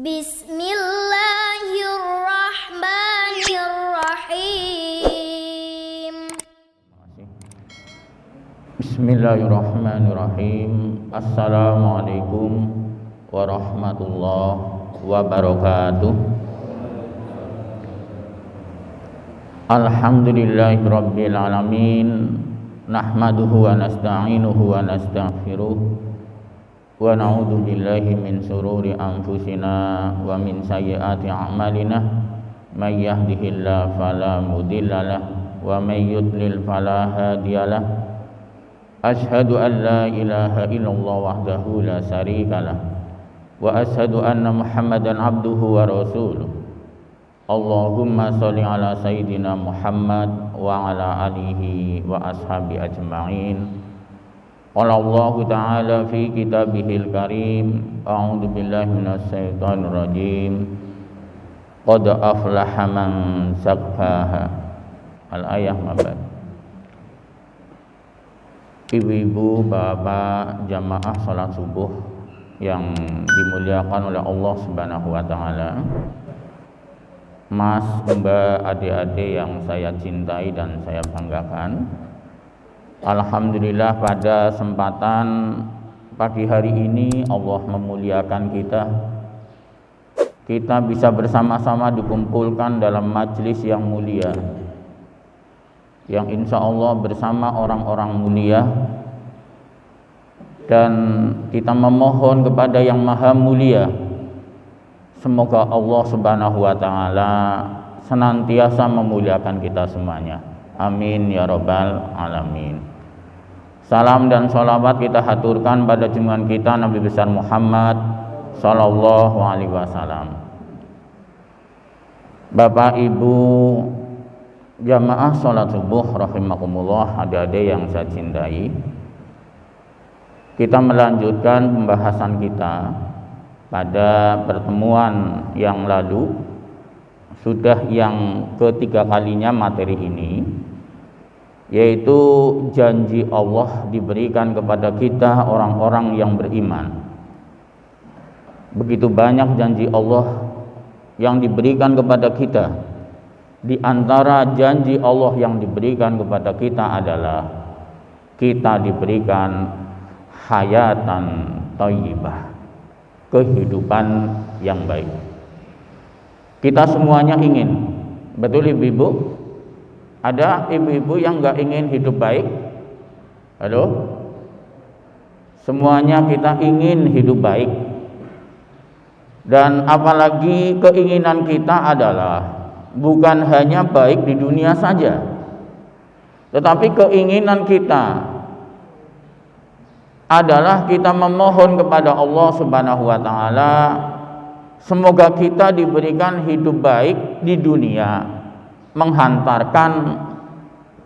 Bismillahirrahmanirrahim. Bismillahirrahmanirrahim. Assalamualaikum warahmatullahi wabarakatuh. Alhamdulillahirabbil alamin. Nahmaduhu wa nasta'inuhu wa nastaghfiruh. Wa na'udzu billahi min shururi anfusina wa min sayyiati a'malina. May yahdihillahu fala mudhillalah wa may yudlil fala hadiyalah. Ashhadu an la ilaha illallah wahdahu la syarikalah wa ashhadu anna Muhammadan abduhu wa rasuluh. Allahumma sholli ala sayyidina Muhammad wa ala alihi wa ashabi ajma'in. Qala Allah ta'ala fi kitabihil karim, a'udzu billahi minasy syaithanir rajim. Qad aflaha man zakkaha. Al-ayah mabad. Ibu-ibu, bapak, jamaah salat subuh yang dimuliakan oleh Allah Subhanahu wa taala. Mas, Mbak, adik-adik yang saya cintai dan saya banggakan. Alhamdulillah pada kesempatan pagi hari ini Allah memuliakan kita bisa bersama-sama dikumpulkan dalam majelis yang mulia, yang insya Allah bersama orang-orang mulia, dan kita memohon kepada yang maha mulia, semoga Allah Subhanahu wa ta'ala senantiasa memuliakan kita semuanya. Amin ya rabbal alamin. Salam dan sholawat kita haturkan pada junjungan kita Nabi besar Muhammad sallallahu alaihi wasallam. Bapak Ibu jamaah salat subuh rahimakumullah, adik-adik yang saya cintai, kita melanjutkan pembahasan kita pada pertemuan yang lalu. Sudah yang ketiga kalinya materi ini, yaitu janji Allah diberikan kepada kita orang-orang yang beriman. Begitu banyak janji Allah yang diberikan kepada kita. Di antara janji Allah yang diberikan kepada kita adalah kita diberikan hayatan thayyibah, kehidupan yang baik. Kita semuanya ingin, betul ibu-ibu? Ada ibu-ibu yang nggak ingin hidup baik? Halo? Semuanya kita ingin hidup baik. Dan apalagi keinginan kita adalah bukan hanya baik di dunia saja, tetapi keinginan kita adalah kita memohon kepada Allah Subhanahu wa ta'ala, semoga kita diberikan hidup baik di dunia, menghantarkan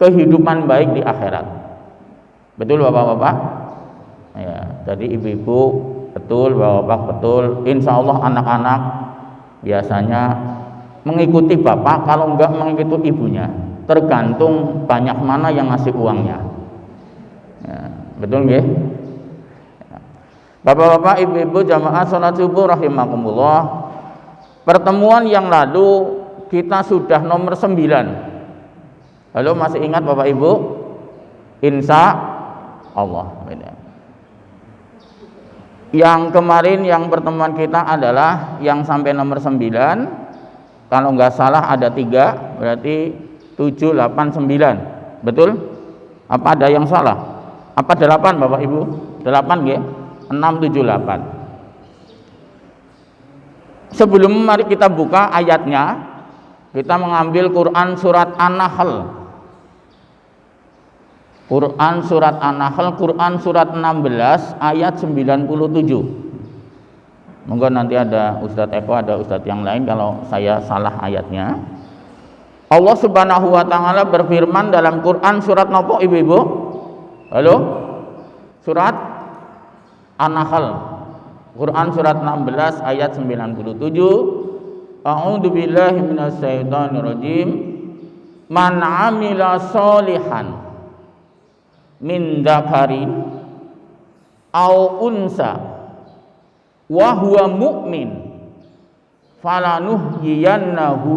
kehidupan baik di akhirat. Betul bapak-bapak? Ya, jadi ibu-ibu betul, bapak-bapak betul. Insya Allah anak-anak biasanya mengikuti bapak, kalau enggak mengikuti ibunya, tergantung banyak mana yang ngasih uangnya. Ya, betul nggih? Ya. Bapak-bapak, ibu-ibu jamaah salat subuh rahimakumullah. Pertemuan yang lalu kita sudah nomor 9. Halo, masih ingat Bapak Ibu? Insya Allah. Yang kemarin yang pertemuan kita adalah yang sampai nomor 9. Kalau nggak salah ada 3, berarti 7, 8, 9. Betul? Apa ada yang salah? Apa 8 Bapak Ibu? 8 ya? 6, 7, 8. Sebelum mari kita buka ayatnya, kita mengambil Quran surat An-Nahl. Quran surat An-Nahl, Quran surat 16 ayat 97. Monggo nanti ada Ustadz Eko, ada Ustadz yang lain kalau saya salah ayatnya. Allah Subhanahu wa ta'ala berfirman dalam Quran surat nopo ibu-ibu? Halo? Surat An-Nahl. Quran surat 16 ayat 97. A'udzu billahi minasy syaithanir rajim. Man 'amila sholihan min dzakarin aw unsa wa huwa mu'min falanuhyiyannahu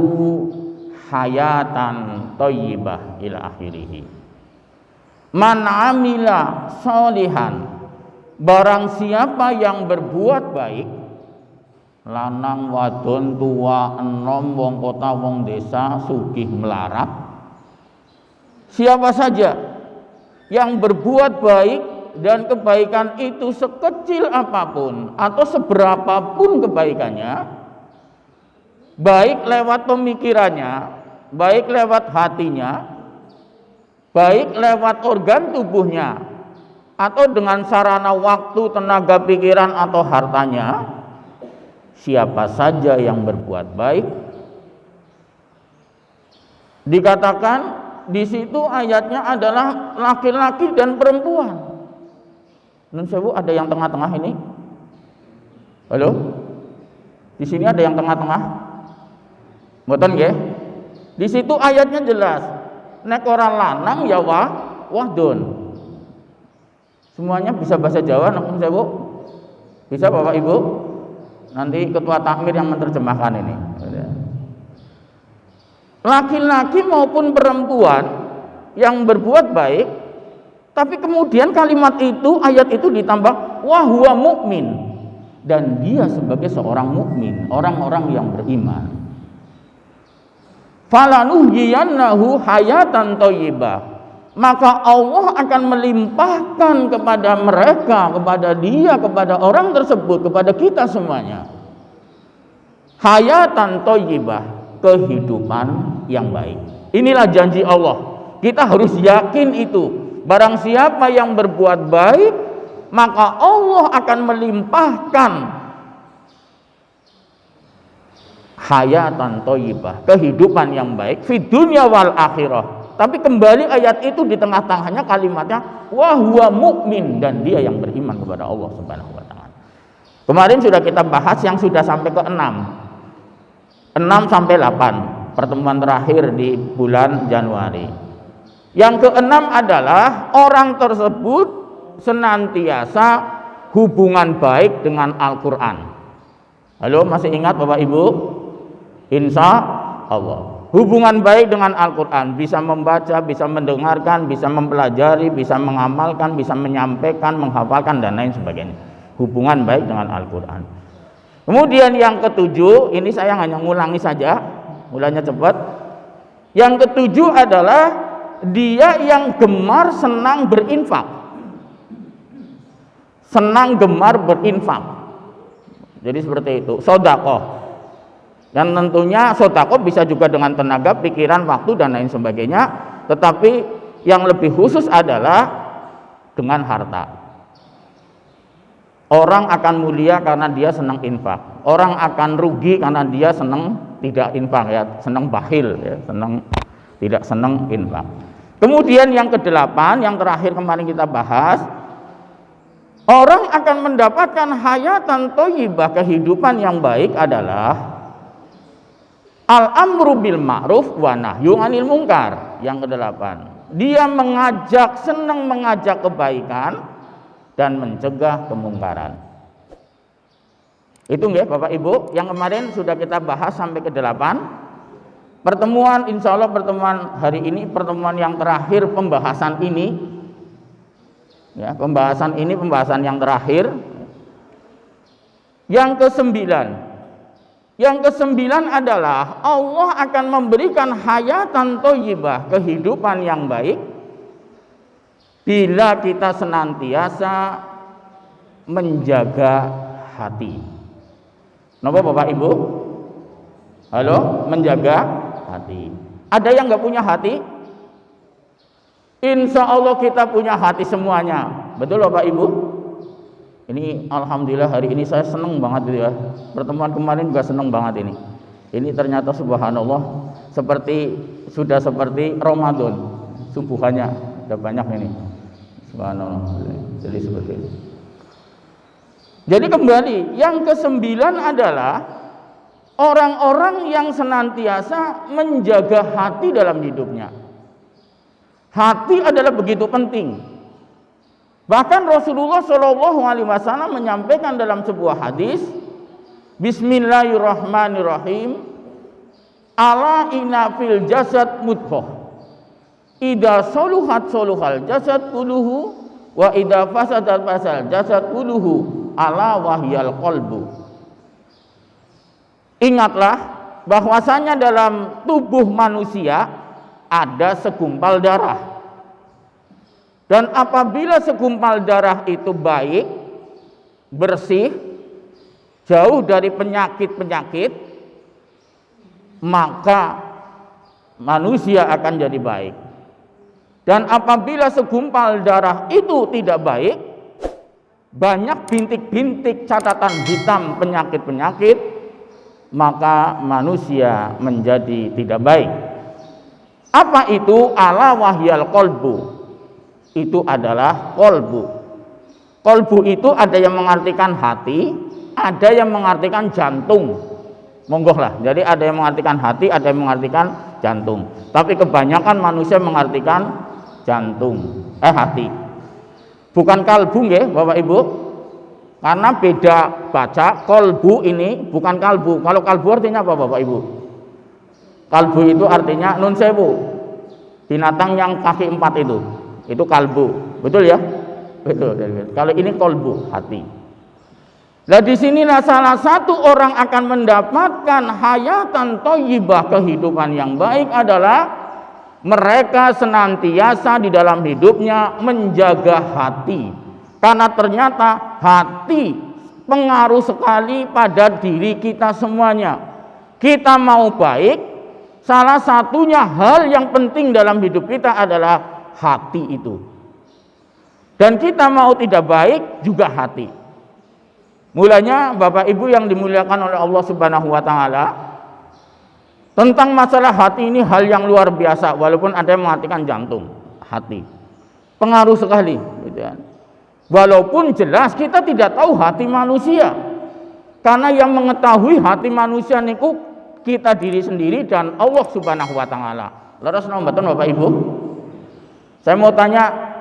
hayatan thayyibah ila akhirih. Man amila sholihan, barang siapa yang berbuat baik, lanang wadon tua enom wong kota wong desa sugih melarat, siapa saja yang berbuat baik dan kebaikan itu sekecil apapun atau seberapapun kebaikannya, baik lewat pemikirannya, baik lewat hatinya, baik lewat organ tubuhnya, atau dengan sarana waktu, tenaga pikiran atau hartanya, siapa saja yang berbuat baik, dikatakan di situ ayatnya adalah laki-laki dan perempuan. Nun sewu, ada yang tengah-tengah ini? Halo? Di sini ada yang tengah-tengah? Mboten nggih? Di situ ayatnya jelas. Nek ora lanang ya wahdun. Semuanya bisa bahasa Jawa, Nun sewu? Bisa Bapak Ibu? Nanti ketua takmir yang menerjemahkan ini. Laki-laki maupun perempuan yang berbuat baik, tapi kemudian kalimat itu, ayat itu ditambah wa huwa mukmin, dan dia sebagai seorang mukmin, orang-orang yang beriman. Falanuhyiyannahu hayatan thayyibah, maka Allah akan melimpahkan kepada mereka, kepada dia, kepada orang tersebut, kepada kita semuanya, hayatan thayyibah, kehidupan yang baik. Inilah janji Allah. Kita harus yakin itu. Barang siapa yang berbuat baik, maka Allah akan melimpahkan hayatan thayyibah, kehidupan yang baik, fid dunya wal akhirah. Tapi kembali ayat itu di tengah-tengahnya kalimatnya wa huwa mukmin, dan dia yang beriman kepada Allah Subhanahu wa taala. Kemarin sudah kita bahas yang sudah sampai ke 6 sampai 8, pertemuan terakhir di bulan Januari. Yang keenam adalah orang tersebut senantiasa hubungan baik dengan Al-Quran. Halo, masih ingat Bapak Ibu? Insya Allah hubungan baik dengan Al-Quran, bisa membaca, bisa mendengarkan, bisa mempelajari, bisa mengamalkan, bisa menyampaikan, menghafalkan, dan lain sebagainya. Hubungan baik dengan Al-Quran. Kemudian yang ketujuh, ini saya hanya ngulangi saja, mulanya cepat. Yang ketujuh adalah dia yang gemar senang berinfak. Senang gemar berinfak. Jadi seperti itu, sedekah. Dan tentunya sedekah bisa juga dengan tenaga, pikiran, waktu, dan lain sebagainya. Tetapi yang lebih khusus adalah dengan harta. Orang akan mulia karena dia senang infak. Orang akan rugi karena dia senang tidak infak, ya, senang bakhil, ya, tidak senang infak. Kemudian yang kedelapan, yang terakhir kemarin kita bahas, orang akan mendapatkan hayatan thayyibah, kehidupan yang baik adalah al-amru bil ma'ruf wa nahyu 'anil munkar. Yang kedelapan, dia senang mengajak kebaikan dan mencegah kemungkaran. Itu nggih Bapak Ibu, yang kemarin sudah kita bahas sampai ke 8. Pertemuan, insya Allah pertemuan hari ini, pertemuan yang terakhir pembahasan ini, ya, pembahasan yang terakhir. Yang kesembilan adalah Allah akan memberikan hayatan thayyibah, kehidupan yang baik, bila kita senantiasa menjaga hati. Napa Bapak Ibu? Halo, menjaga hati. Ada yang nggak punya hati? Insya Allah kita punya hati semuanya. Betul Bapak Ibu? Ini alhamdulillah hari ini saya senang banget ya. Pertemuan kemarin juga senang banget ini. Ini ternyata subhanallah sudah seperti Ramadan. Subuhannya udah banyak ini. Subhanallah. Jadi seperti itu. Jadi kembali, yang kesembilan adalah orang-orang yang senantiasa menjaga hati dalam hidupnya. Hati adalah begitu penting. Bahkan Rasulullah SAW menyampaikan dalam sebuah hadis, Bismillahirrahmanirrahim. Ala inna fil jasad mudghah. Idza soluhat soluhal jasad kulluhu wa idza fasadat fasal jasad kulluhu ala wahyal qalbu. Ingatlah bahwasanya dalam tubuh manusia ada segumpal darah. Dan apabila segumpal darah itu baik, bersih, jauh dari penyakit-penyakit, maka manusia akan jadi baik. Dan apabila segumpal darah itu tidak baik, banyak bintik-bintik catatan hitam penyakit-penyakit, maka manusia menjadi tidak baik. Apa itu? Ala wahyal qalbu. Itu adalah kolbu. Kolbu itu ada yang mengartikan hati, ada yang mengartikan jantung. Monggo lah. Jadi ada yang mengartikan hati, ada yang mengartikan jantung. Tapi kebanyakan manusia mengartikan jantung, hati. Bukan kalbu nggih, Bapak Ibu. Karena beda baca. Kolbu ini bukan kalbu. Kalau kalbu artinya apa, Bapak Ibu? Kalbu itu artinya nun sewu, binatang yang kaki 4 itu kalbu, betul ya? Betul. Kalau ini kolbu, hati. Nah, disinilah salah satu orang akan mendapatkan hayatan thayyibah, kehidupan yang baik adalah mereka senantiasa di dalam hidupnya menjaga hati. Karena ternyata hati pengaruh sekali pada diri kita semuanya. Kita mau baik, salah satunya hal yang penting dalam hidup kita adalah hati itu. Dan kita mau tidak baik juga hati. Mulanya Bapak Ibu yang dimuliakan oleh Allah Subhanahu wa taala, tentang masalah hati ini hal yang luar biasa, walaupun ada yang mengartikan jantung, hati. Pengaruh sekali gitu kan. Walaupun jelas kita tidak tahu hati manusia. Karena yang mengetahui hati manusia niku kita diri sendiri dan Allah Subhanahu wa taala. Leres mboten Bapak Ibu? Saya mau tanya,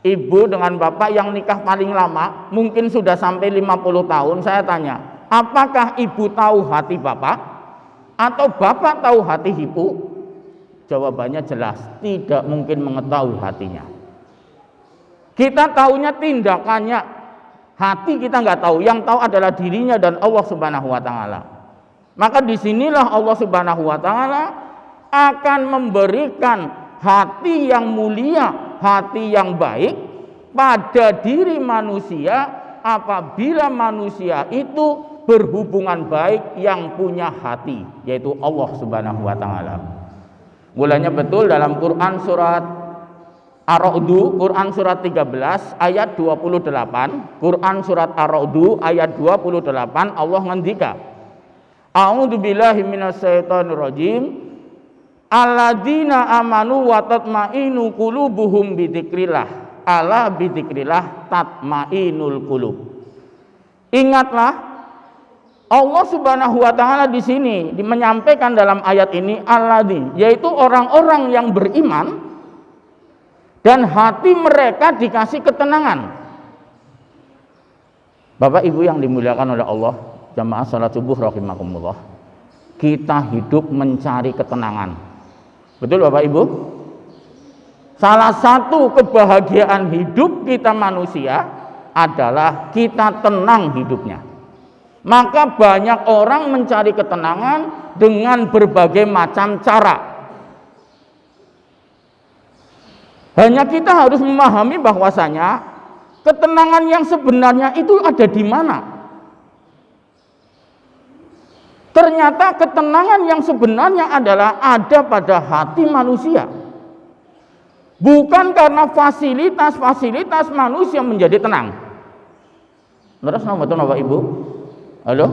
ibu dengan bapak yang nikah paling lama, mungkin sudah sampai 50 tahun, saya tanya, apakah ibu tahu hati bapak? Atau bapak tahu hati ibu? Jawabannya jelas, tidak mungkin mengetahui hatinya. Kita tahunya tindakannya, hati kita nggak tahu, yang tahu adalah dirinya dan Allah Subhanahu wa taala. Maka disinilah Allah Subhanahu wa taala akan memberikan hati yang mulia, hati yang baik pada diri manusia apabila manusia itu berhubungan baik yang punya hati, yaitu Allah Subhanahu wa taala. Mulanya betul dalam Quran surat Ar-Ra'd, Quran surat 13 ayat 28, Quran surat Ar-Ra'd ayat 28 Allah ngendika, A'udzubillahi minasyaitonir rajim. Alladzina amanu wa tatmainu qulubuhum bidzikrillah. Ala bidzikrillah tatmainul qulub. Ingatlah, Allah Subhanahu wa taala di sini menyampaikan dalam ayat ini alladzi, yaitu orang-orang yang beriman dan hati mereka dikasih ketenangan. Bapak Ibu yang dimuliakan oleh Allah, jamaah salat subuh rahimakumullah. Kita hidup mencari ketenangan. Betul Bapak Ibu? Salah satu kebahagiaan hidup kita manusia adalah kita tenang hidupnya. Maka banyak orang mencari ketenangan dengan berbagai macam cara. Hanya kita harus memahami bahwasanya ketenangan yang sebenarnya itu ada di mana. Ternyata ketenangan yang sebenarnya adalah ada pada hati manusia. Bukan karena fasilitas-fasilitas manusia menjadi tenang. Terus betul Bapak Ibu? Halo?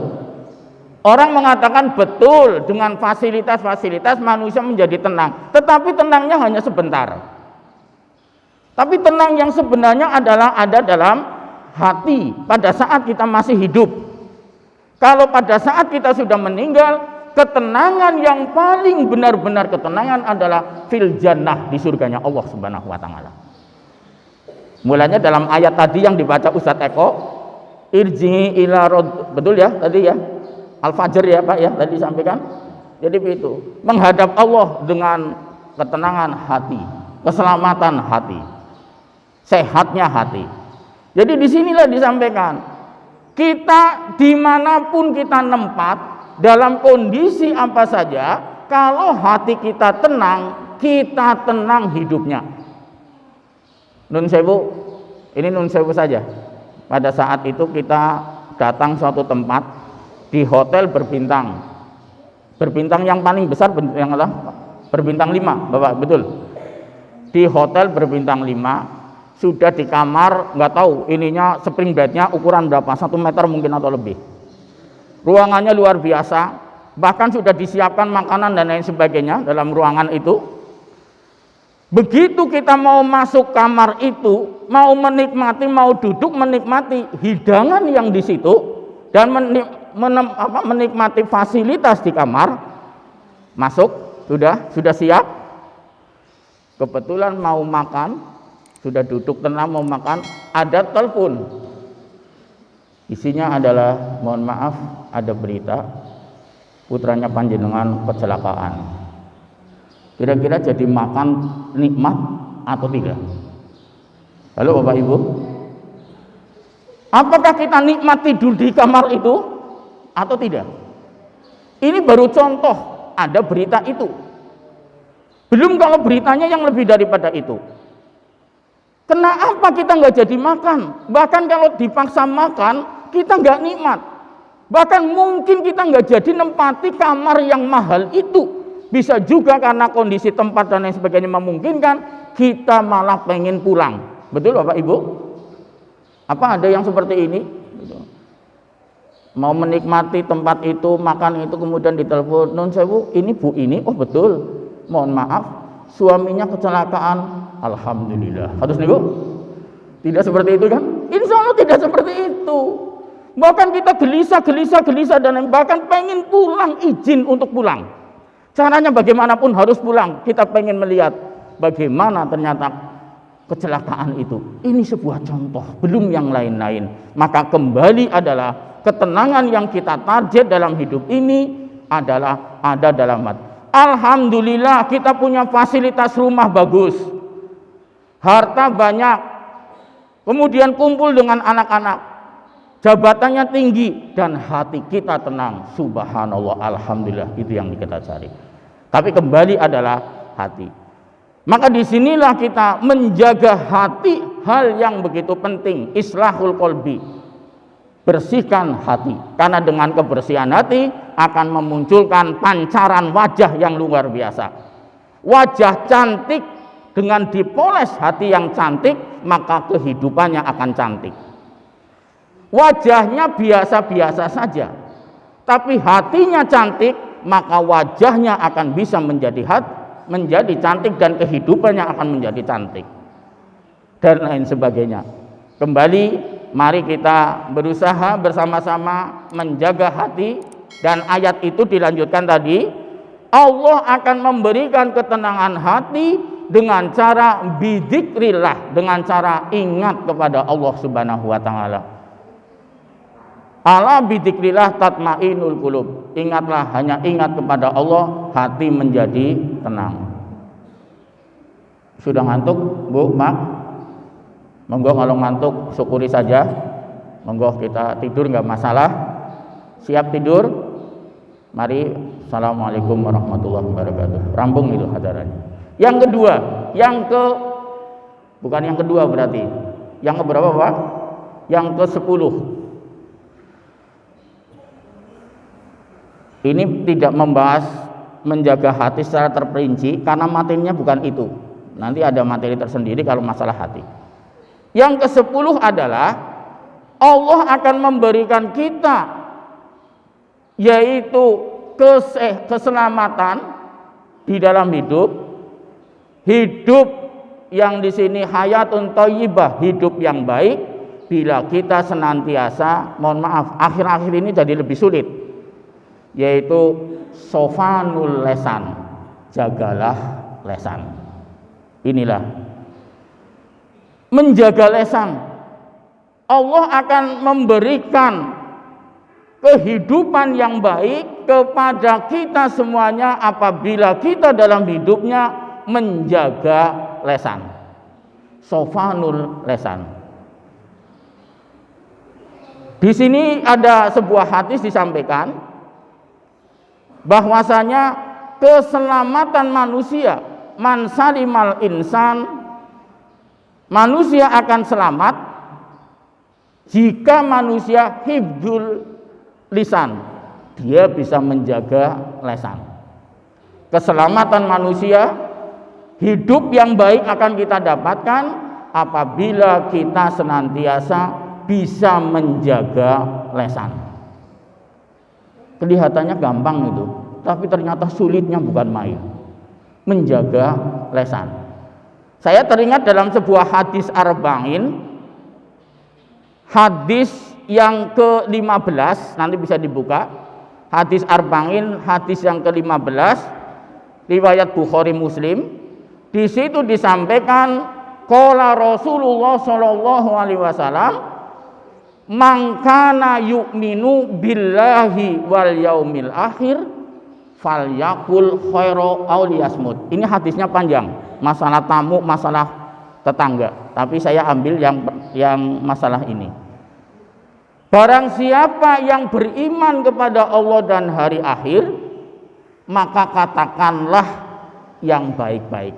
Orang mengatakan betul dengan fasilitas-fasilitas manusia menjadi tenang. Tetapi tenangnya hanya sebentar. Tapi tenang yang sebenarnya adalah ada dalam hati pada saat kita masih hidup. Kalau pada saat kita sudah meninggal, ketenangan yang paling benar-benar ketenangan adalah fil jannah, di surganya Allah Subhanahu wa taala. Mulanya dalam ayat tadi yang dibaca Ustadz Eko, irji'i ila rabb, betul ya tadi ya? Al-Fajr ya Pak ya, tadi sampaikan. Jadi itu, menghadap Allah dengan ketenangan hati, keselamatan hati, sehatnya hati. Jadi disinilah disampaikan, kita dimanapun kita nempat, dalam kondisi apa saja, kalau hati kita tenang hidupnya. Nun sewu, ini nun sewu saja. Pada saat itu kita datang suatu tempat di hotel berbintang yang paling besar, yang berbintang 5 Bapak, betul. Di hotel berbintang 5, sudah di kamar, nggak tahu ininya spring bednya ukuran berapa, 1 meter mungkin atau lebih. Ruangannya luar biasa, bahkan sudah disiapkan makanan dan lain sebagainya dalam ruangan itu. Begitu kita mau masuk kamar itu, mau menikmati, mau duduk menikmati hidangan yang di situ dan menikmati fasilitas di kamar, masuk sudah siap. Kebetulan mau makan, sudah duduk tenang mau makan, ada telepon. Isinya adalah, mohon maaf, ada berita putranya panjenengan kecelakaan. Kira-kira jadi makan nikmat atau tidak? Halo Bapak Ibu, apakah kita nikmat tidur di kamar itu atau tidak? Ini baru contoh, ada berita itu. Belum kalau beritanya yang lebih daripada itu. Kenapa kita nggak jadi makan? Bahkan kalau dipaksa makan, kita nggak nikmat. Bahkan mungkin kita nggak jadi nempati kamar yang mahal itu. Bisa juga karena kondisi tempat dan lain sebagainya memungkinkan, kita malah pengen pulang. Betul Bapak Ibu? Apa ada yang seperti ini? Mau menikmati tempat itu, makan itu, kemudian ditelepon, "Nun sewu, ini Bu ini." Oh betul, mohon maaf, suaminya kecelakaan. Alhamdulillah. Harus nih Bu? Tidak seperti itu kan? Insya Allah tidak seperti itu. Bahkan kita gelisah dan bahkan pengen pulang, izin untuk pulang. Caranya bagaimanapun harus pulang. Kita pengen melihat bagaimana ternyata kecelakaan itu. Ini sebuah contoh, belum yang lain-lain. Maka kembali adalah ketenangan yang kita target dalam hidup ini adalah ada dalam hati. Alhamdulillah kita punya fasilitas rumah bagus, harta banyak, kemudian kumpul dengan anak-anak, jabatannya tinggi, dan hati kita tenang. Subhanallah, alhamdulillah, itu yang kita cari. Tapi kembali adalah hati. Maka disinilah kita menjaga hati, hal yang begitu penting. Islahul qalbi, bersihkan hati, karena dengan kebersihan hati akan memunculkan pancaran wajah yang luar biasa. Wajah cantik, dengan dipoles hati yang cantik, maka kehidupannya akan cantik. Wajahnya biasa-biasa saja, tapi hatinya cantik, maka wajahnya akan bisa menjadi cantik dan kehidupannya akan menjadi cantik dan lain sebagainya. Kembali, mari kita berusaha bersama-sama menjaga hati, dan ayat itu dilanjutkan tadi, Allah akan memberikan ketenangan hati dengan cara bidzikrillah, dengan cara ingat kepada Allah Subhanahu wa taala. Ala bidzikrillah tatmainul qulub. Ingatlah, hanya ingat kepada Allah, hati menjadi tenang. Sudah ngantuk, Bu, Mak? Monggo kalau ngantuk syukuri saja. Monggo kita tidur, nggak masalah. Siap tidur? Mari. Assalamualaikum warahmatullahi wabarakatuh. Rampung itu acaranya. Yang kedua, bukan yang kedua berarti. Yang keberapa Pak? Yang ke-10. Ini tidak membahas menjaga hati secara terperinci karena materinya bukan itu. Nanti ada materi tersendiri kalau masalah hati. Yang ke-10 adalah Allah akan memberikan kita yaitu keselamatan di dalam hidup yang di sini hayatun thayyibah, hidup yang baik, bila kita senantiasa, mohon maaf, akhir-akhir ini jadi lebih sulit, yaitu sofanul lesan, jagalah lesan. Inilah menjaga lesan. Allah akan memberikan kehidupan yang baik kepada kita semuanya apabila kita dalam hidupnya menjaga lesan. Sofanul lesan. Di sini ada sebuah hadis disampaikan bahwasanya keselamatan manusia, man salimal insan, manusia akan selamat jika manusia hifdzul lisan, dia bisa menjaga lesan. Keselamatan manusia, hidup yang baik akan kita dapatkan apabila kita senantiasa bisa menjaga lesan. Kelihatannya gampang itu, tapi ternyata sulitnya bukan main. Menjaga lesan. Saya teringat dalam sebuah hadis arba'in, hadis yang ke-15, nanti bisa dibuka. Hadis arba'in, hadis yang ke-15, riwayat Bukhari Muslim. Di situ disampaikan qala Rasulullah sallallahu alaihi wasallam, man kana yu'minu billahi wal yaumil akhir falyaqul khairan aw liyasmut. Ini hadisnya panjang, masalah tamu, masalah tetangga, tapi saya ambil yang masalah ini. Barang siapa yang beriman kepada Allah dan hari akhir, maka katakanlah yang baik-baik.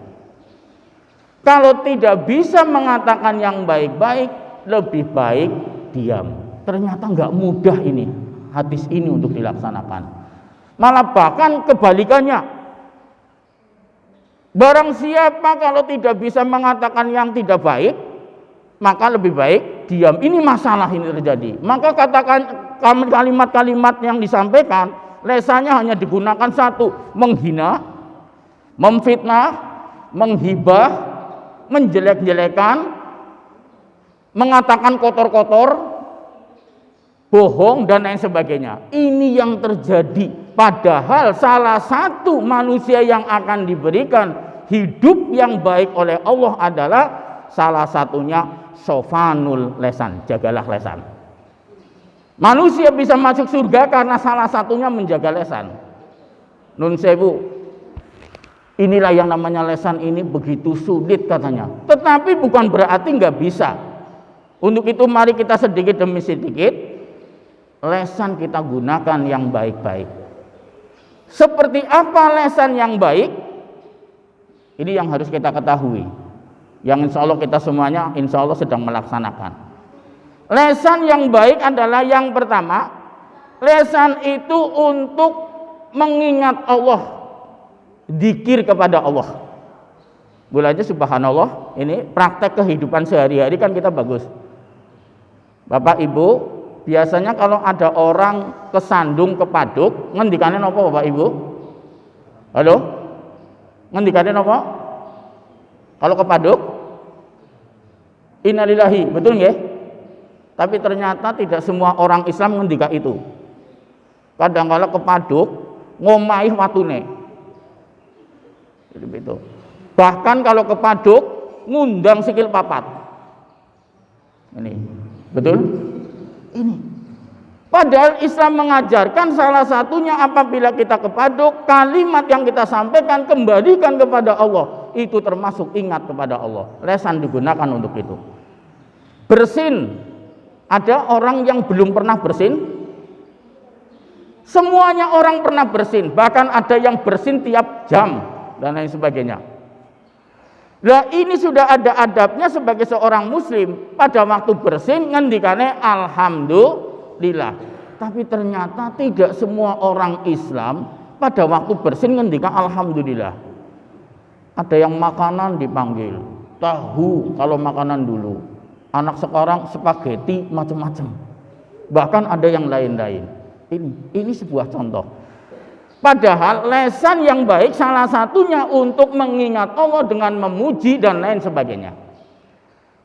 Kalau tidak bisa mengatakan yang baik-baik, lebih baik diam. Ternyata nggak mudah ini hadis ini untuk dilaksanakan. Malah bahkan kebalikannya. Barang siapa kalau tidak bisa mengatakan yang tidak baik, maka lebih baik diam. Ini masalah ini terjadi. Maka katakan kalimat-kalimat yang disampaikan, lesannya hanya digunakan satu: menghina, memfitnah, menghibah, menjelek-jelekan, mengatakan kotor-kotor, bohong dan lain sebagainya. Ini yang terjadi. Padahal salah satu manusia yang akan diberikan hidup yang baik oleh Allah adalah salah satunya sofanul lesan, jagalah lesan. Manusia bisa masuk surga karena salah satunya menjaga lesan. Nun sewu, inilah yang namanya lesan ini begitu sulit katanya. Tetapi bukan berarti nggak bisa. Untuk itu mari kita sedikit demi sedikit lesan kita gunakan yang baik-baik. Seperti apa lesan yang baik? Ini yang harus kita ketahui. Yang insya Allah kita semuanya insya Allah sedang melaksanakan. Lesan yang baik adalah yang pertama, lesan itu untuk mengingat Allah, dzikir kepada Allah. Boleh aja subhanallah, ini praktek kehidupan sehari-hari kan kita bagus. Bapak Ibu, biasanya kalau ada orang kesandung kepaduk, ngendikane apa Bapak Ibu? Halo? Ngendikane apa? Kalau kepaduk? Innalillahi, betul nggih? Tapi ternyata tidak semua orang Islam ngendika itu. Kadang kala kepaduk ngomahi watune. Itu. Bahkan kalau kepaduk ngundang sikil papat. Ini, betul? Ini. Padahal Islam mengajarkan salah satunya apabila kita kepaduk, kalimat yang kita sampaikan kembalikan kepada Allah. Itu termasuk ingat kepada Allah. Lesan digunakan untuk itu. Bersin. Ada orang yang belum pernah bersin? Semuanya orang pernah bersin. Bahkan ada yang bersin tiap jam dan lain sebagainya. Nah ini sudah ada adabnya sebagai seorang muslim. Pada waktu bersin ngendikane alhamdulillah. Tapi ternyata tidak semua orang Islam pada waktu bersin ngendikan alhamdulillah. Ada yang makanan dipanggil tahu kalau makanan dulu. Anak sekarang spaghetti macam-macam. Bahkan ada yang lain-lain. Ini sebuah contoh. Padahal lesan yang baik salah satunya untuk mengingat Allah dengan memuji dan lain sebagainya.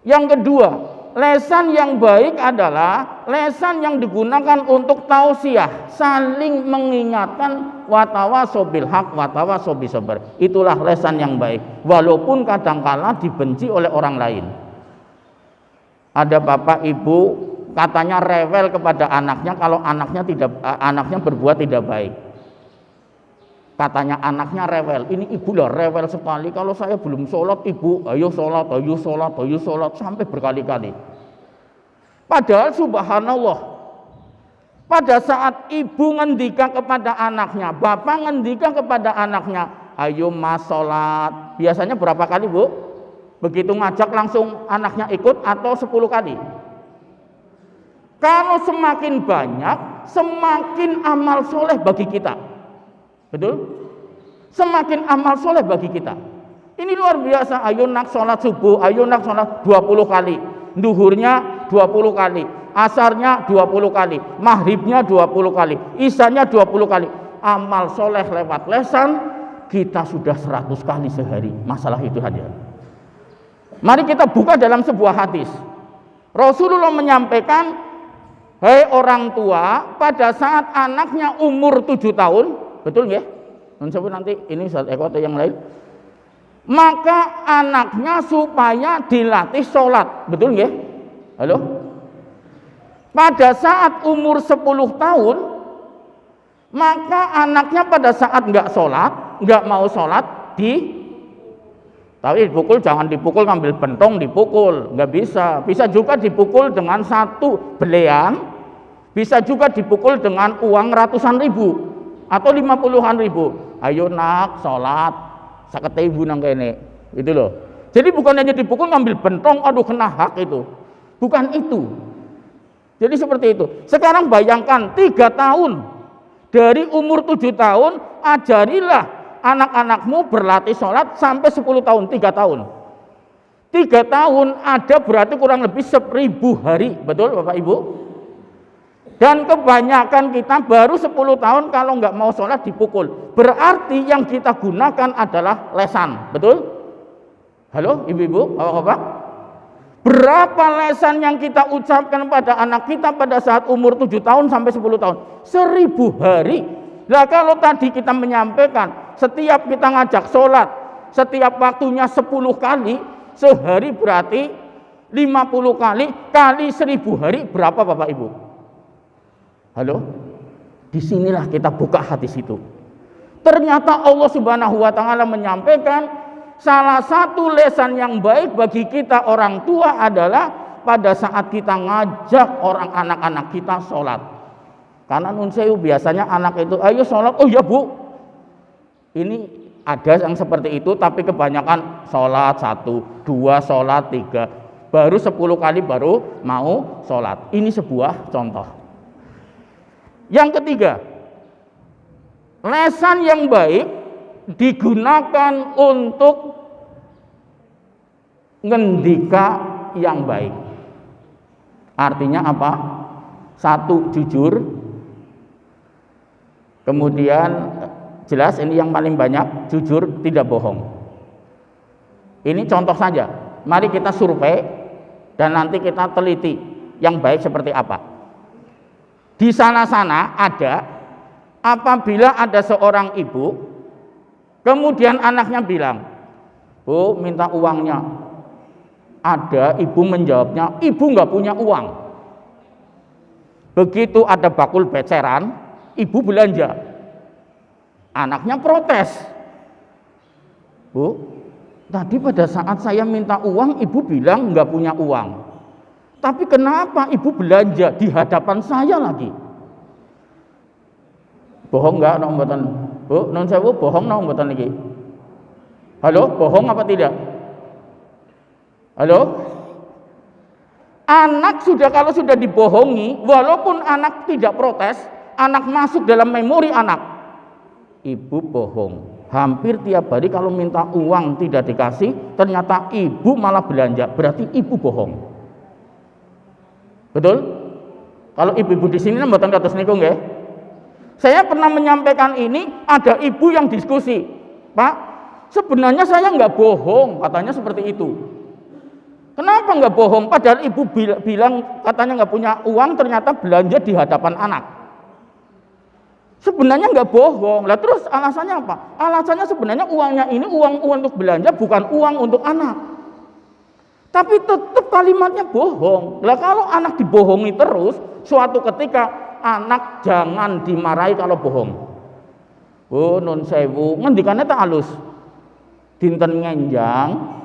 Yang kedua, lesan yang baik adalah lesan yang digunakan untuk tausiah, saling mengingatkan watawaso bil haq watawaso bis sabr. Itulah lesan yang baik, walaupun kadangkala dibenci oleh orang lain. Ada bapak ibu katanya rewel kepada anaknya kalau anaknya berbuat tidak baik. Katanya anaknya rewel, ini ibu lah rewel sekali, kalau saya belum sholat ibu, ayo sholat, ayo sholat, ayo sholat, sampai berkali-kali. Padahal subhanallah, pada saat ibu ngendika kepada anaknya, bapak ngendika kepada anaknya, ayo mas sholat, biasanya berapa kali bu? Begitu ngajak langsung anaknya ikut atau 10 kali? Kalau semakin banyak, semakin amal soleh bagi kita. Betul? Semakin amal soleh bagi kita. Ini luar biasa. Ayo nak sholat subuh, ayo nak sholat 20 kali. Duhurnya 20 kali. Asarnya 20 kali. Maghribnya 20 kali. Isanya 20 kali. Amal soleh lewat lesan, kita sudah 100 kali sehari. Masalah itu hadir. Mari kita buka dalam sebuah hadis. Rasulullah menyampaikan, hei orang tua, pada saat anaknya umur 7 tahun, betul nggih? Nanti ini Ustaz Eko atau yang lain. Maka anaknya supaya dilatih sholat, betul nggih? Halo? Pada saat umur 10 tahun, maka anaknya pada saat nggak mau sholat, tapi dipukul, jangan dipukul ngambil bentong dipukul, nggak bisa. Bisa juga dipukul dengan satu belean, bisa juga dipukul dengan uang ratusan ribu atau 50-an ribu. Ayo nak sholat, sakete ibu nang kene, itu loh. Jadi bukan hanya dipukul ngambil bentong, aduh kena hak itu, bukan itu. Jadi seperti itu. Sekarang bayangkan 3 tahun, dari umur 7 tahun ajarilah anak-anakmu berlatih sholat sampai 10 tahun, 3 tahun. 3 tahun ada berarti kurang lebih 1000 hari, betul Bapak Ibu? Dan kebanyakan kita baru 10 tahun kalau nggak mau sholat dipukul. Berarti yang kita gunakan adalah lesan, betul? Halo ibu-ibu, bapak-bapak? Berapa lesan yang kita ucapkan pada anak kita pada saat umur 7 tahun sampai 10 tahun? 1000 hari. Nah kalau tadi kita menyampaikan setiap kita ngajak sholat, setiap waktunya 10 kali, sehari berarti 50 kali, kali 1000 hari, berapa Bapak Ibu? Halo? Disinilah kita buka hadis itu. Ternyata Allah Subhanahu wa Ta'ala menyampaikan salah satu lesan yang baik bagi kita orang tua adalah pada saat kita ngajak orang anak-anak kita sholat. Karena nun sewu biasanya anak itu, ayo sholat, oh ya bu. Ini ada yang seperti itu, tapi kebanyakan sholat 1, 2, sholat 3, baru 10 kali baru mau sholat. Ini sebuah contoh. Yang ketiga, lesan yang baik digunakan untuk ngendika yang baik. Artinya apa? 1, jujur. Kemudian jelas ini yang paling banyak, jujur, tidak bohong. Ini contoh saja. Mari kita survei dan nanti kita teliti yang baik seperti apa. Di sana-sana ada, apabila ada seorang ibu, kemudian anaknya bilang, bu minta uangnya. Ada ibu menjawabnya, ibu nggak punya uang. Begitu ada bakul beceran, ibu belanja. Anaknya protes, bu tadi pada saat saya minta uang, ibu bilang nggak punya uang. Tapi kenapa ibu belanja di hadapan saya lagi? Bohong nggak nong mboten? Bu, non sewu bohong nong mboten lagi? Halo, bohong apa tidak? Halo? Anak kalau sudah dibohongi, walaupun anak tidak protes, anak masuk dalam memori anak. Ibu bohong. Hampir tiap hari kalau minta uang tidak dikasih, ternyata ibu malah belanja, berarti ibu bohong. Betul? Kalau ibu-ibu di sini mboten kados niku nggih. Saya pernah menyampaikan ini, ada ibu yang diskusi, Pak, sebenarnya saya nggak bohong, katanya seperti itu. Kenapa nggak bohong? Padahal ibu bilang katanya nggak punya uang, ternyata belanja di hadapan anak. Sebenarnya nggak bohong. Lah terus alasannya apa? Alasannya sebenarnya uangnya ini uang untuk belanja, bukan uang untuk anak. Tapi tetap kalimatnya bohong. Lah kalau anak dibohongi terus, suatu ketika anak jangan dimarahi kalau bohong. Oh nun sewu, ngendikane tak halus. Dinten ngenjang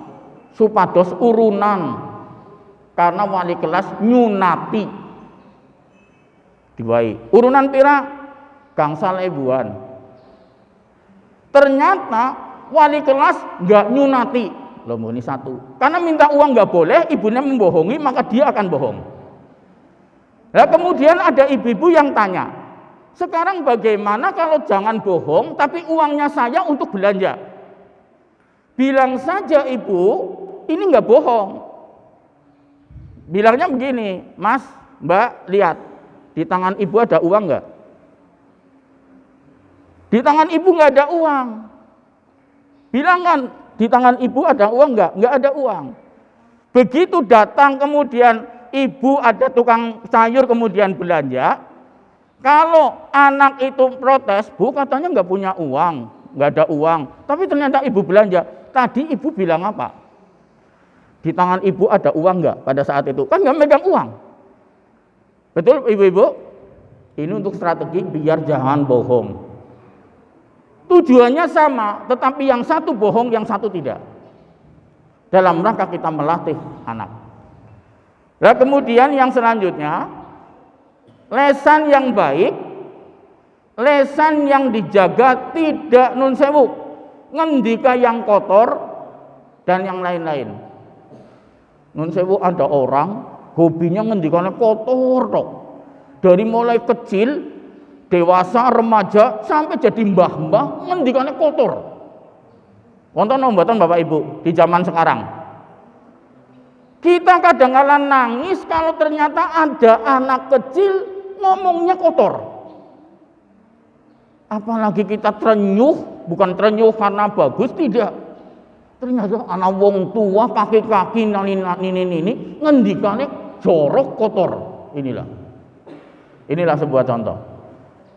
supados urunan karena wali kelas nyunati. Diwai. Urunan pira? Gangsal ebuan. Ternyata wali kelas enggak nyunati. Loh ini satu. Karena minta uang nggak boleh, ibunya membohongi, maka dia akan bohong. Nah kemudian ada ibu-ibu yang tanya, sekarang bagaimana kalau jangan bohong, tapi uangnya saya untuk belanja? Bilang saja ibu, ini nggak bohong. Bilangnya begini, Mas, Mbak, lihat, di tangan ibu ada uang nggak? Di tangan ibu nggak ada uang. Bilang kan, di tangan ibu ada uang enggak? Enggak ada uang. Begitu datang kemudian ibu ada tukang sayur kemudian belanja. Kalau anak itu protes, Bu katanya enggak punya uang, enggak ada uang. Tapi ternyata ibu belanja. Tadi ibu bilang apa? Di tangan ibu ada uang enggak pada saat itu? Kan enggak megang uang. Betul ibu-ibu? Ini untuk strategi biar jangan bohong. Tujuannya sama, tetapi yang satu bohong, yang satu tidak. Dalam rangka kita melatih anak. Nah kemudian yang selanjutnya, lesan yang baik, lesan yang dijaga, tidak nun sewu, ngendika yang kotor, dan yang lain-lain. Nun sewu ada orang, hobinya ngendikanya kotor toh. Dari mulai kecil, dewasa, remaja, sampai jadi mbah-mbah, ngendikane kotor. Wonten mboten Bapak Ibu di zaman sekarang. Kita kadang-kadang nangis kalau ternyata ada anak kecil ngomongnya kotor. Apalagi kita terenyuh, bukan terenyuh karena bagus, tidak. Ternyata anak wong tua, kaki-kaki, nini ngendikane jorok kotor. Inilah sebuah contoh.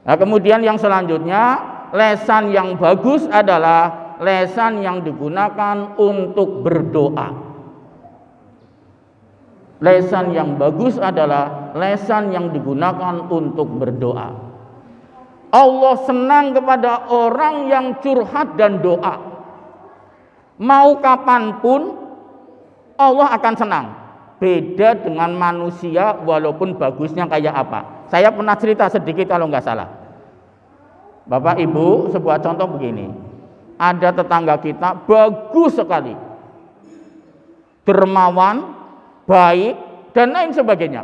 Nah kemudian yang selanjutnya, lesan yang bagus adalah lesan yang digunakan untuk berdoa. Lesan yang bagus adalah lesan yang digunakan untuk berdoa. Allah senang kepada orang yang curhat dan doa. Mau kapanpun Allah akan senang. Beda dengan manusia walaupun bagusnya kayak apa. Saya pernah cerita sedikit kalau nggak salah. Bapak Ibu, sebuah contoh begini. Ada tetangga kita bagus sekali. Dermawan, baik, dan lain sebagainya.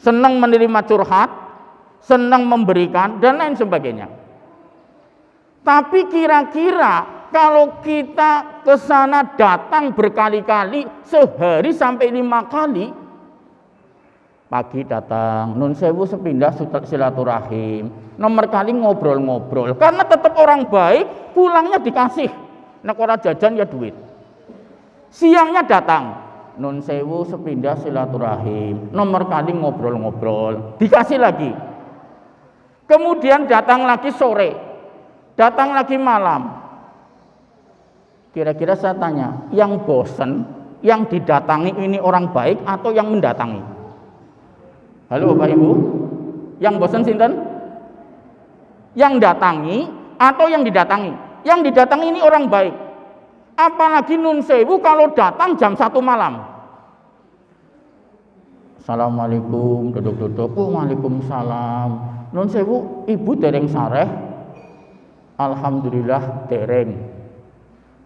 Senang menerima curhat, senang memberikan, dan lain sebagainya. Tapi kira-kira kalau kita ke sana datang berkali-kali, sehari sampai 5 kali, pagi datang, nun sewu sepindah silaturahim, nomor kali ngobrol-ngobrol, karena tetap orang baik, pulangnya dikasih, nek ora jajan ya duit. Siangnya datang, nun sewu sepindah silaturahim, nomor kali ngobrol-ngobrol, dikasih lagi. Kemudian datang lagi sore, datang lagi malam. Kira-kira saya tanya, yang bosen, yang didatangi ini orang baik atau yang mendatangi? Halo Bapak Ibu, yang bosan sinten? Yang datangi atau yang didatangi? Yang didatangi ini orang baik. Apalagi nun sewu kalau datang jam 1 malam. Assalamualaikum, duduk-duduk. Waalaikumsalam. Nun sewu, ibu dereng sareh? Alhamdulillah dereng.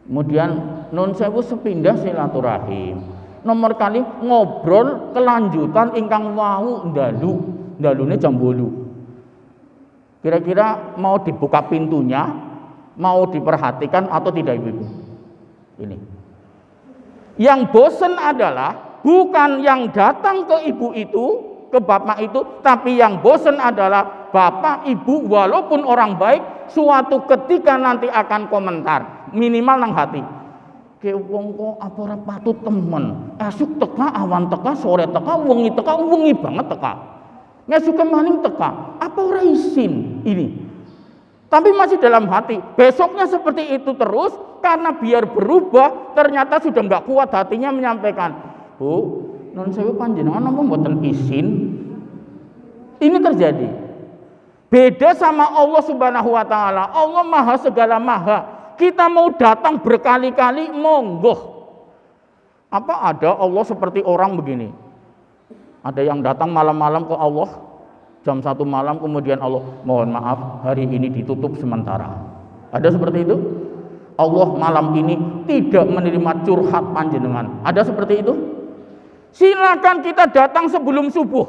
Kemudian nun sewu sepindah silaturahim. Nomor kali ngobrol kelanjutan ingkang wau ndalune jam 8. Kira-kira mau dibuka pintunya, mau diperhatikan atau tidak ibu-ibu? Ini. Yang bosan adalah bukan yang datang ke ibu itu, ke bapak itu, tapi yang bosan adalah bapak ibu walaupun orang baik, suatu ketika nanti akan komentar, minimal nang hati. Ke wong kok apa ora patut temen. Esuk teka, awan teka, sore teka, wengi banget teka. Ngesuk maning teka, apa ora isin ini. Tapi masih dalam hati. Besoknya seperti itu terus, karena biar berubah, ternyata sudah nggak kuat hatinya menyampaikan, Bu, nun sewu panjenengan napa mboten izin? Ini terjadi. Beda sama Allah Subhanahu wa taala. Allah Maha segala maha. Kita mau datang berkali-kali, monggo. Apa ada Allah seperti orang begini? Ada yang datang malam-malam ke Allah, jam 1 malam, kemudian Allah, mohon maaf, hari ini ditutup sementara. Ada seperti itu? Allah malam ini tidak menerima curhat panjenengan. Ada seperti itu? Silakan kita datang sebelum subuh,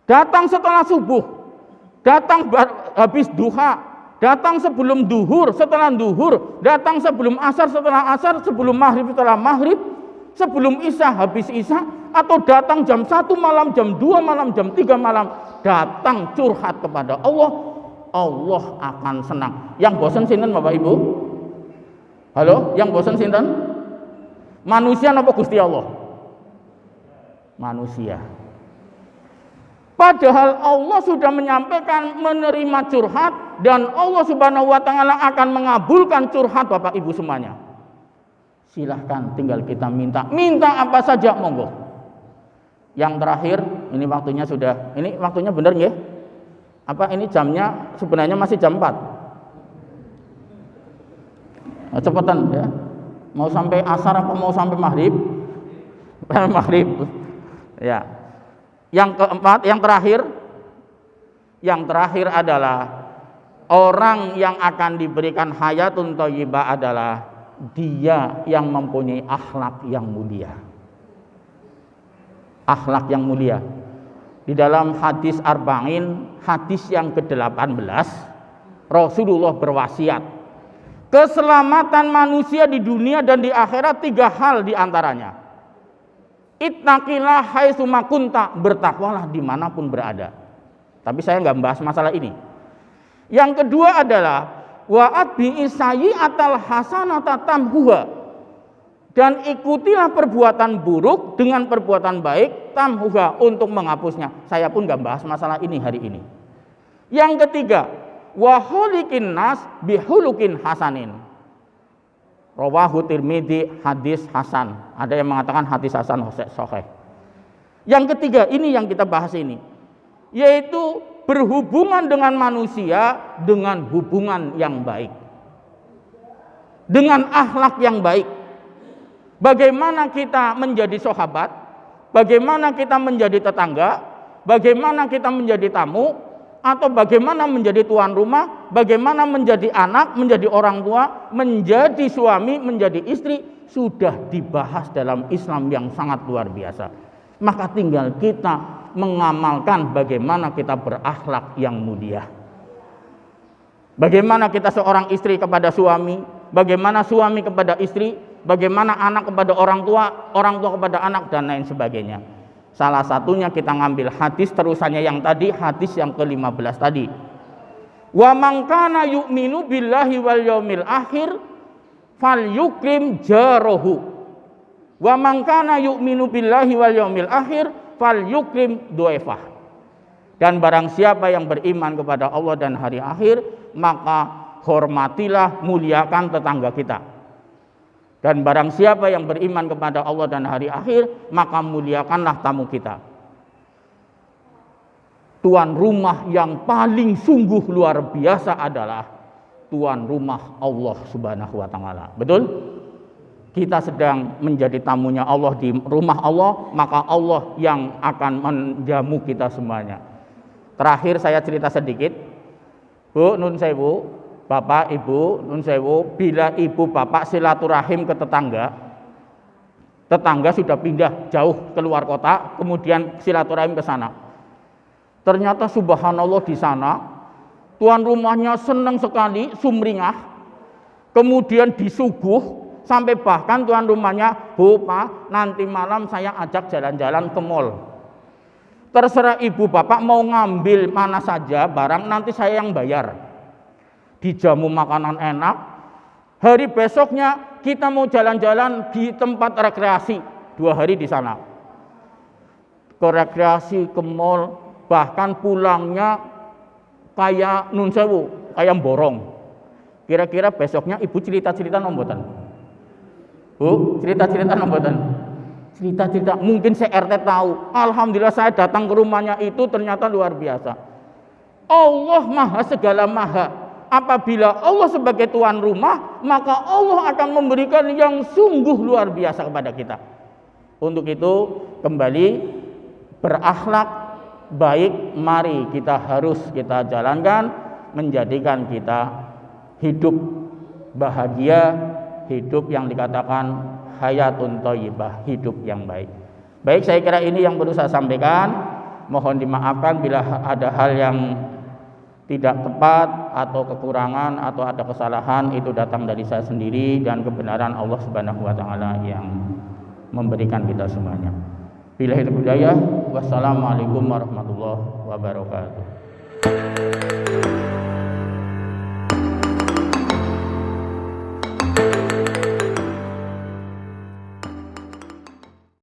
datang setelah subuh, datang habis duha, datang sebelum duhur, setelah duhur, datang sebelum asar, setelah asar, sebelum maghrib, setelah maghrib, sebelum isya, habis isya, atau datang jam 1 malam, jam 2 malam, jam 3 malam, datang curhat kepada Allah, Allah akan senang. Yang bosan sinten Bapak Ibu? Halo, yang bosan sinten? Manusia apa Gusti Allah? Manusia. Padahal Allah sudah menyampaikan menerima curhat, dan Allah Subhanahu wa taala akan mengabulkan curhat Bapak Ibu semuanya. Silahkan tinggal kita minta apa saja, monggo. Yang terakhir, ini waktunya sudah, ini waktunya benar nggih? Apa ini jamnya sebenarnya masih jam 4? Nah, cepetan ya. Mau sampai asar apa mau sampai maghrib? Maghrib. Ya. Yang keempat, yang terakhir adalah orang yang akan diberikan hayatun thayyibah adalah dia yang mempunyai akhlak yang mulia. Akhlak yang mulia. Di dalam hadis Arba'in, hadis yang ke-18, Rasulullah berwasiat, keselamatan manusia di dunia dan di akhirat 3 hal diantaranya. Ittaqillah haitsuma kunta, bertakwalah dimanapun berada. Tapi saya nggak membahas masalah ini. Yang kedua adalah wa'at bi'isayyi'atal hasanata tamhuha, dan ikutilah perbuatan buruk dengan perbuatan baik, tamhuha, untuk menghapusnya. Saya pun nggak bahas masalah ini hari ini. Yang ketiga, wa khuliqin nas bihulukin hasanin. Rawahu Tirmidzi, hadis hasan. Ada yang mengatakan hadis hasan sahih. Yang ketiga, ini yang kita bahas ini, yaitu berhubungan dengan manusia dengan hubungan yang baik, dengan akhlak yang baik. Bagaimana kita menjadi sahabat, bagaimana kita menjadi tetangga, bagaimana kita menjadi tamu, atau bagaimana menjadi tuan rumah, bagaimana menjadi anak, menjadi orang tua, menjadi suami, menjadi istri, sudah dibahas dalam Islam yang sangat luar biasa. Maka tinggal kita mengamalkan bagaimana kita berakhlak yang mulia. Bagaimana kita seorang istri kepada suami, bagaimana suami kepada istri, bagaimana anak kepada orang tua kepada anak, dan lain sebagainya. Salah satunya kita ngambil hadis terusannya yang tadi, hadis yang ke-15 tadi. Wa man kana yu'minu billahi wal yaumil akhir falyukrim jarahu. Wa man kana yu'minu billahi wal yaumil akhir falyukrim dhaifah. Dan barang siapa yang beriman kepada Allah dan hari akhir, maka hormatilah, muliakan tetangga kita. Dan barang siapa yang beriman kepada Allah dan hari akhir, maka muliakanlah tamu kita. Tuan rumah yang paling sungguh luar biasa adalah tuan rumah Allah Subhanahu wa taala. Betul? Kita sedang menjadi tamunya Allah di rumah Allah, maka Allah yang akan menjamu kita semuanya. Terakhir saya cerita sedikit. Bu, nun sewu, Bapak, Ibu, nun sewu, bila ibu bapak silaturahim ke tetangga, tetangga sudah pindah jauh keluar kota, kemudian silaturahim ke sana. Ternyata subhanallah di sana, tuan rumahnya senang sekali, sumringah, kemudian disuguh, sampai bahkan tuan rumahnya, Bu, Pak, nanti malam saya ajak jalan-jalan ke mall. Terserah ibu bapak mau ngambil mana saja barang, nanti saya yang bayar. Dijamu makanan enak. Hari besoknya kita mau jalan-jalan di tempat rekreasi, 2 hari di sana. Ke rekreasi, ke mall, bahkan pulangnya kayak nun sewu, kayak borong. Kira-kira besoknya ibu cerita-cerita nombotan. Bu, cerita-cerita nombotan. Cerita-cerita, mungkin RT tahu. Alhamdulillah saya datang ke rumahnya itu ternyata luar biasa. Allah maha segala maha. Apabila Allah sebagai tuan rumah, maka Allah akan memberikan yang sungguh luar biasa kepada kita. Untuk itu kembali berakhlak baik, mari kita jalankan, menjadikan kita hidup bahagia, hidup yang dikatakan hayatun thayyibah, hidup yang baik. Baik, saya kira ini yang perlu saya sampaikan. Mohon dimaafkan bila ada hal yang tidak tepat atau kekurangan atau ada kesalahan, itu datang dari saya sendiri dan kebenaran Allah Subhanahu wa taala yang memberikan kita semuanya. Billahi hidayah. Wassalamualaikum warahmatullahi wabarakatuh.